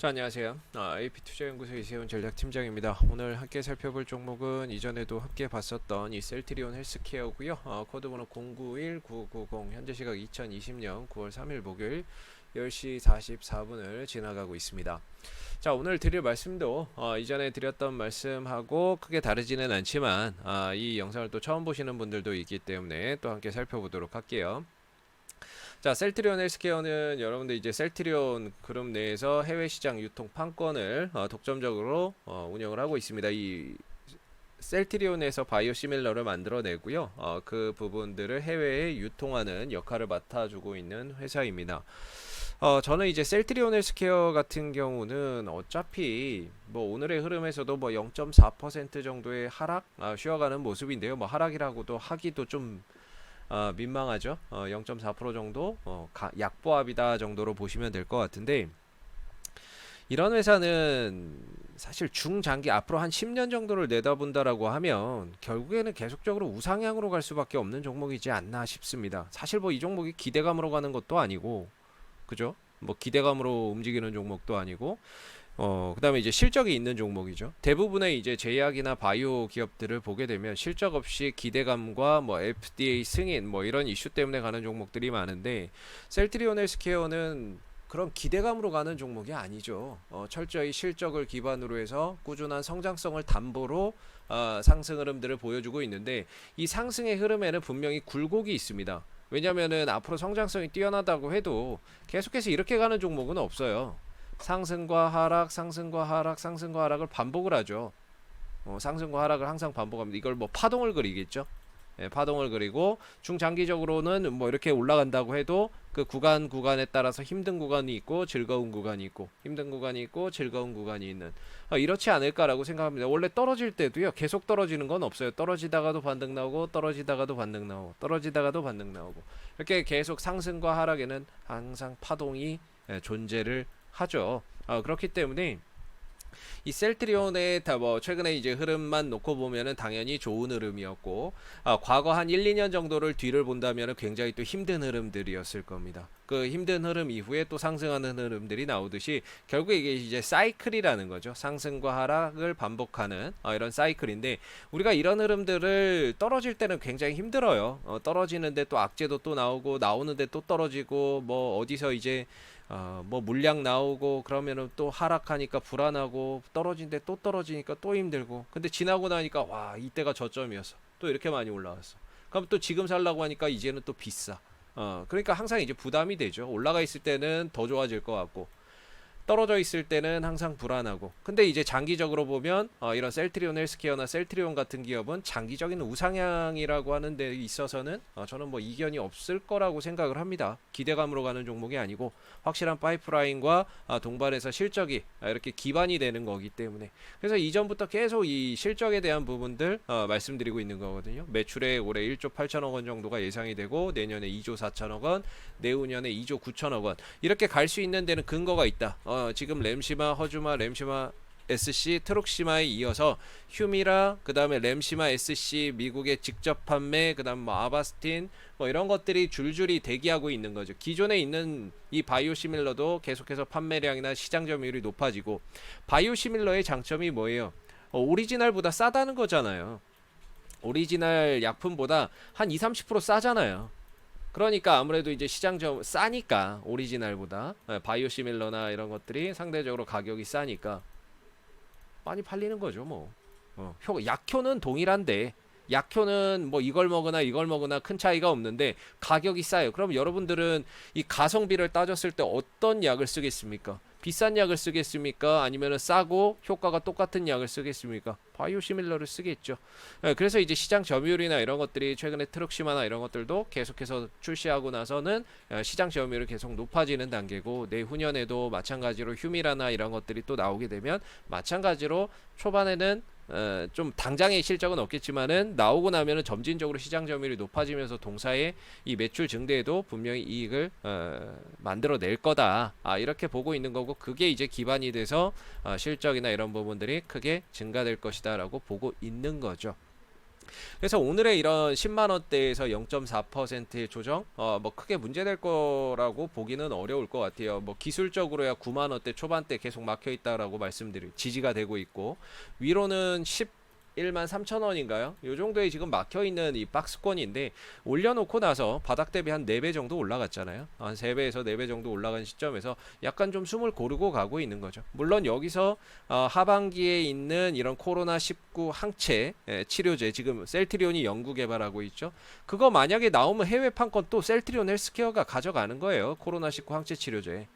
자, 안녕하세요. AP투자연구소 이세훈 전략팀장입니다. 오늘 함께 살펴볼 종목은 이전에도 함께 봤었던 이 셀트리온 헬스케어고요. 코드번호 091990, 현재 시각 2020년 9월 3일 목요일 10시 44분을 지나가고 있습니다. 자, 오늘 드릴 말씀도 이전에 드렸던 말씀하고 크게 다르지는 않지만 이 영상을 또 처음 보시는 분들도 있기 때문에 또 함께 살펴보도록 할게요. 자, 셀트리온 헬스케어는 여러분들 이제 셀트리온 그룹 내에서 해외 시장 유통 판권을 독점적으로 운영을 하고 있습니다. 이 셀트리온에서 바이오시밀러를 만들어내고요. 그 부분들을 해외에 유통하는 역할을 맡아주고 있는 회사입니다. 저는 이제 셀트리온 헬스케어 같은 경우는 어차피 뭐 오늘의 흐름에서도 뭐 0.4% 정도의 하락 쉬어가는 모습인데요. 뭐 하락이라고도 하기도 좀 민망하죠. 0.4% 정도 약보합이다 정도로 보시면 될 것 같은데, 이런 회사는 사실 중장기 앞으로 한 10년 정도를 내다본다라고 하면 결국에는 계속적으로 우상향으로 갈 수밖에 없는 종목이지 않나 싶습니다. 사실 뭐 이 종목이 기대감으로 가는 것도 아니고, 그죠? 뭐 기대감으로 움직이는 종목도 아니고, 그다음에 이제 실적이 있는 종목이죠. 대부분의 이제 제약이나 바이오 기업들을 보게 되면 실적 없이 기대감과 뭐 FDA 승인 뭐 이런 이슈 때문에 가는 종목들이 많은데, 셀트리온 헬스케어는 그런 기대감으로 가는 종목이 아니죠. 철저히 실적을 기반으로 해서 꾸준한 성장성을 담보로 상승 흐름들을 보여주고 있는데, 이 상승의 흐름에는 분명히 굴곡이 있습니다. 왜냐면은 앞으로 성장성이 뛰어나다고 해도 계속해서 이렇게 가는 종목은 없어요. 상승과 하락, 상승과 하락, 상승과 하락을 반복을 하죠. 상승과 하락을 항상 반복합니다. 이걸 뭐 파동을 그리겠죠. 예, 파동을 그리고 중장기적으로는 뭐 이렇게 올라간다고 해도 그 구간에 따라서 힘든 구간이 있고 즐거운 구간이 있고, 힘든 구간이 있고 즐거운 구간이 있는, 이렇지 않을까라고 생각합니다. 원래 떨어질 때도요, 계속 떨어지는 건 없어요. 떨어지다가도 반등 나오고, 떨어지다가도 반등 나오고, 떨어지다가도 반등 나오고, 이렇게 계속 상승과 하락에는 항상 파동이 존재를 하죠. 그렇기 때문에 이 셀트리온의 뭐 최근에 이제 흐름만 놓고 보면은 당연히 좋은 흐름이었고, 과거 한 1, 2년 정도를 뒤를 본다면은 굉장히 또 힘든 흐름들이었을 겁니다. 그 힘든 흐름 이후에 또 상승하는 흐름들이 나오듯이 결국에 이게 이제 사이클이라는 거죠. 상승과 하락을 반복하는 이런 사이클인데, 우리가 이런 흐름들을 떨어질 때는 굉장히 힘들어요. 떨어지는데 또 악재도 또 나오고, 나오는데 또 떨어지고, 뭐 어디서 이제 뭐 물량 나오고 그러면은 또 하락하니까 불안하고, 떨어진데 또 떨어지니까 또 힘들고, 근데 지나고 나니까 와, 이때가 저점이었어, 또 이렇게 많이 올라왔어, 그럼 또 지금 살라고 하니까 이제는 또 비싸. 그러니까 항상 이제 부담이 되죠. 올라가 있을 때는 더 좋아질 것 같고, 떨어져 있을 때는 항상 불안하고. 근데 이제 장기적으로 보면 이런 셀트리온 헬스케어나 셀트리온 같은 기업은 장기적인 우상향이라고 하는 데 있어서는 저는 뭐 이견이 없을 거라고 생각을 합니다. 기대감으로 가는 종목이 아니고 확실한 파이프라인과 동반해서 실적이 이렇게 기반이 되는 거기 때문에, 그래서 이전부터 계속 이 실적에 대한 부분들 말씀드리고 있는 거거든요. 매출에 올해 1조 8천억 원 정도가 예상이 되고, 내년에 2조 4천억 원, 내후년에 2조 9천억 원, 이렇게 갈 수 있는 데는 근거가 있다. 지금 램시마, 허주마, 램시마 SC, 트룩시마에 이어서 휴미라, 그 다음에 램시마 SC 미국의 직접 판매, 그 다음 뭐 아바스틴 뭐 이런 것들이 줄줄이 대기하고 있는 거죠. 기존에 있는 이 바이오시밀러도 계속해서 판매량이나 시장 점유율이 높아지고, 바이오시밀러의 장점이 뭐예요? 오리지널보다 싸다는 거잖아요. 오리지널 약품보다 한 2-30% 싸잖아요. 그러니까 아무래도 이제 시장점 싸니까, 오리지널보다 바이오시밀러나 이런 것들이 상대적으로 가격이 싸니까 많이 팔리는 거죠. 뭐 약효는 동일한데, 약효는 뭐 이걸 먹으나 이걸 먹으나 큰 차이가 없는데 가격이 싸요. 그럼 여러분들은 이 가성비를 따졌을 때 어떤 약을 쓰겠습니까? 비싼 약을 쓰겠습니까? 아니면 싸고 효과가 똑같은 약을 쓰겠습니까? 바이오시밀러를 쓰겠죠. 그래서 이제 시장 점유율이나 이런 것들이 최근에 트럭시마나 이런 것들도 계속해서 출시하고 나서는 시장 점유율이 계속 높아지는 단계고, 내후년에도 마찬가지로 휴미라나 이런 것들이 또 나오게 되면 마찬가지로 초반에는 좀 당장의 실적은 없겠지만은 나오고 나면은 점진적으로 시장 점유율이 높아지면서 동사의 이 매출 증대에도 분명히 이익을 만들어낼 거다. 이렇게 보고 있는 거고, 그게 이제 기반이 돼서 실적이나 이런 부분들이 크게 증가될 것이다라고 보고 있는 거죠. 그래서 오늘의 이런 10만 원대에서 0.4%의 조정, 뭐 크게 문제될 거라고 보기는 어려울 것 같아요. 뭐 기술적으로야 9만 원대 초반대 계속 막혀 있다라고 지지가 되고 있고, 위로는 11만 3천 원인가요? 요 정도에 지금 막혀 있는 이 박스권인데, 올려놓고 나서 바닥 대비 한 4배 정도 올라갔잖아요. 한 3배에서 4배 정도 올라간 시점에서 약간 좀 숨을 고르고 가고 있는 거죠. 물론 여기서 하반기에 있는 이런 코로나19 항체 치료제, 지금 셀트리온이 연구 개발하고 있죠. 그거 만약에 나오면 해외 판권 또 셀트리온 헬스케어가 가져가는 거예요. 코로나19 항체 치료제.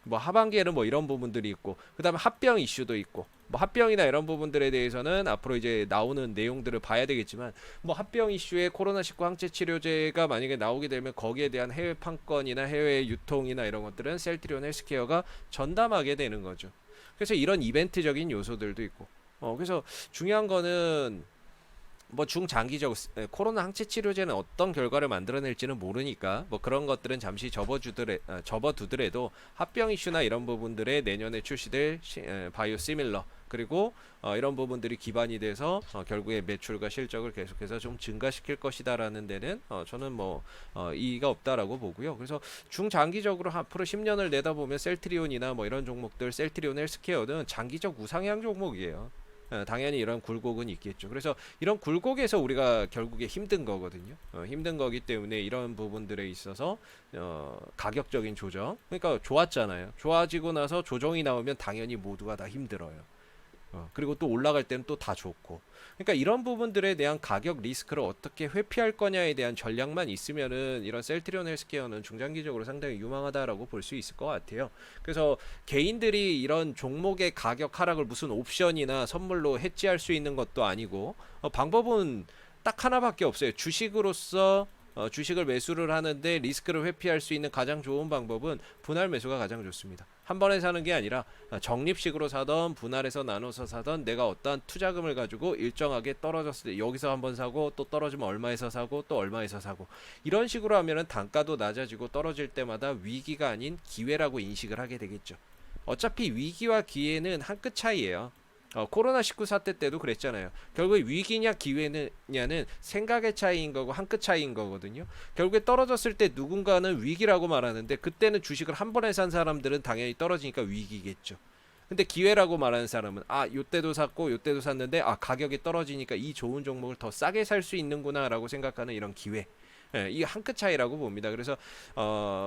뭐 하반기에는 뭐 이런 부분들이 있고, 그 다음에 합병 이슈도 있고, 뭐 합병이나 이런 부분들에 대해서는 앞으로 이제 나오는 내용들을 봐야 되겠지만, 뭐 합병 이슈에 코로나19 항체 치료제가 만약에 나오게 되면 거기에 대한 해외 판권이나 해외 유통이나 이런 것들은 셀트리온 헬스케어가 전담하게 되는 거죠. 그래서 이런 이벤트적인 요소들도 있고, 그래서 중요한 거는 뭐 중장기적 코로나 항체 치료제는 어떤 결과를 만들어낼지는 모르니까 뭐 그런 것들은 잠시 접어두더라도 합병 이슈나 이런 부분들에 내년에 출시될 바이오 시밀러, 그리고 이런 부분들이 기반이 돼서 결국에 매출과 실적을 계속해서 좀 증가시킬 것이다라는 데는 저는 뭐 이의가 없다라고 보고요. 그래서 중장기적으로 앞으로 10년을 내다보면 셀트리온이나 뭐 이런 종목들, 셀트리온 헬스케어는 장기적 우상향 종목이에요. 당연히 이런 굴곡은 있겠죠. 그래서 이런 굴곡에서 우리가 결국에 힘든 거거든요. 힘든 거기 때문에 이런 부분들에 있어서 가격적인 조정, 그러니까 좋았잖아요. 좋아지고 나서 조정이 나오면 당연히 모두가 다 힘들어요. 그리고 또 올라갈 때는 또 다 좋고, 그러니까 이런 부분들에 대한 가격 리스크를 어떻게 회피할 거냐에 대한 전략만 있으면은 이런 셀트리온 헬스케어는 중장기적으로 상당히 유망하다라고 볼 수 있을 것 같아요. 그래서 개인들이 이런 종목의 가격 하락을 무슨 옵션이나 선물로 해지할 수 있는 것도 아니고, 방법은 딱 하나밖에 없어요. 주식으로서 주식을 매수를 하는데 리스크를 회피할 수 있는 가장 좋은 방법은 분할 매수가 가장 좋습니다. 한 번에 사는 게 아니라 적립식으로 사던 분할해서 나눠서 사던, 내가 어떠한 투자금을 가지고 일정하게 떨어졌을 때 여기서 한번 사고, 또 떨어지면 얼마에서 사고, 또 얼마에서 사고, 이런 식으로 하면은 단가도 낮아지고 떨어질 때마다 위기가 아닌 기회라고 인식을 하게 되겠죠. 어차피 위기와 기회는 한 끗 차이예요. 코로나19 사태 때도 그랬잖아요. 결국에 위기냐 기회냐는 생각의 차이인 거고 한 끗 차이인 거거든요. 결국에 떨어졌을 때 누군가는 위기라고 말하는데, 그때는 주식을 한 번에 산 사람들은 당연히 떨어지니까 위기겠죠. 근데 기회라고 말하는 사람은 요때도 샀고 요때도 샀는데 가격이 떨어지니까 이 좋은 종목을 더 싸게 살 수 있는구나 라고 생각하는 이런 기회, 이 한 끗 차이라고 봅니다. 그래서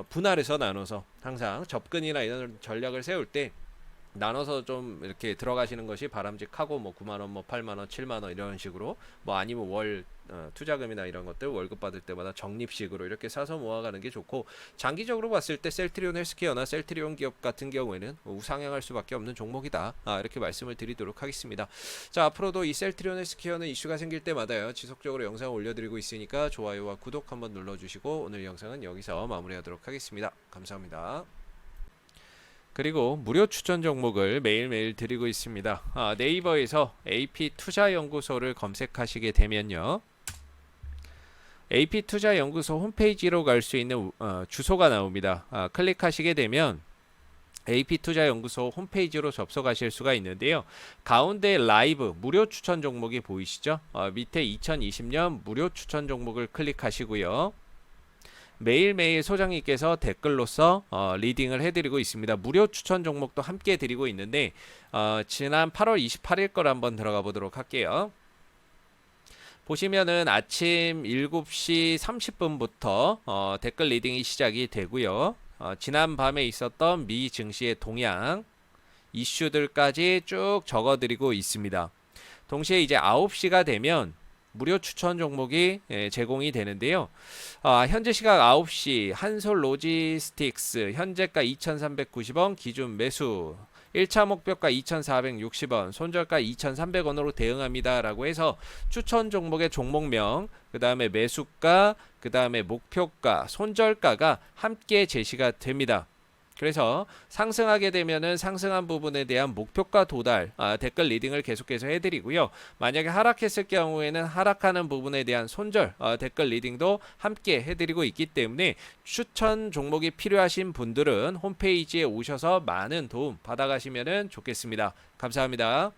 분할해서 나눠서 항상 접근이나 이런 전략을 세울 때 나눠서 좀 이렇게 들어가시는 것이 바람직하고, 뭐 9만원, 뭐 8만원, 7만원 이런 식으로, 뭐 아니면 월 투자금이나 이런 것들 월급 받을 때마다 적립식으로 이렇게 사서 모아가는 게 좋고, 장기적으로 봤을 때 셀트리온 헬스케어나 셀트리온 기업 같은 경우에는 우상향할 수밖에 없는 종목이다, 이렇게 말씀을 드리도록 하겠습니다. 자, 앞으로도 이 셀트리온 헬스케어는 이슈가 생길 때마다요 지속적으로 영상을 올려드리고 있으니까 좋아요와 구독 한번 눌러주시고, 오늘 영상은 여기서 마무리하도록 하겠습니다. 감사합니다. 그리고 무료 추천 종목을 매일매일 드리고 있습니다. 네이버에서 AP투자연구소를 검색하시게 되면요, AP투자연구소 홈페이지로 갈 수 있는 주소가 나옵니다. 클릭하시게 되면 AP투자연구소 홈페이지로 접속하실 수가 있는데요, 가운데 라이브 무료 추천 종목이 보이시죠? 밑에 2020년 무료 추천 종목을 클릭하시고요, 매일매일 소장님께서 댓글로서 리딩을 해드리고 있습니다. 무료 추천 종목도 함께 드리고 있는데, 지난 8월 28일 걸 한번 들어가 보도록 할게요. 보시면은 아침 7시 30분부터 댓글 리딩이 시작이 되고요, 지난 밤에 있었던 미 증시의 동향 이슈들까지 쭉 적어드리고 있습니다. 동시에 이제 9시가 되면 무료 추천 종목이 제공이 되는데요, 현재 시각 9시 한솔 로지스틱스 현재가 2,390원 기준 매수, 1차 목표가 2,460원, 손절가 2,300원으로 대응합니다 라고 해서 추천 종목의 종목명, 그 다음에 매수가, 그 다음에 목표가, 손절가가 함께 제시가 됩니다. 그래서 상승하게 되면은 상승한 부분에 대한 목표가 도달, 댓글 리딩을 계속해서 해드리고요, 만약에 하락했을 경우에는 하락하는 부분에 대한 손절, 댓글 리딩도 함께 해드리고 있기 때문에 추천 종목이 필요하신 분들은 홈페이지에 오셔서 많은 도움 받아가시면 좋겠습니다. 감사합니다.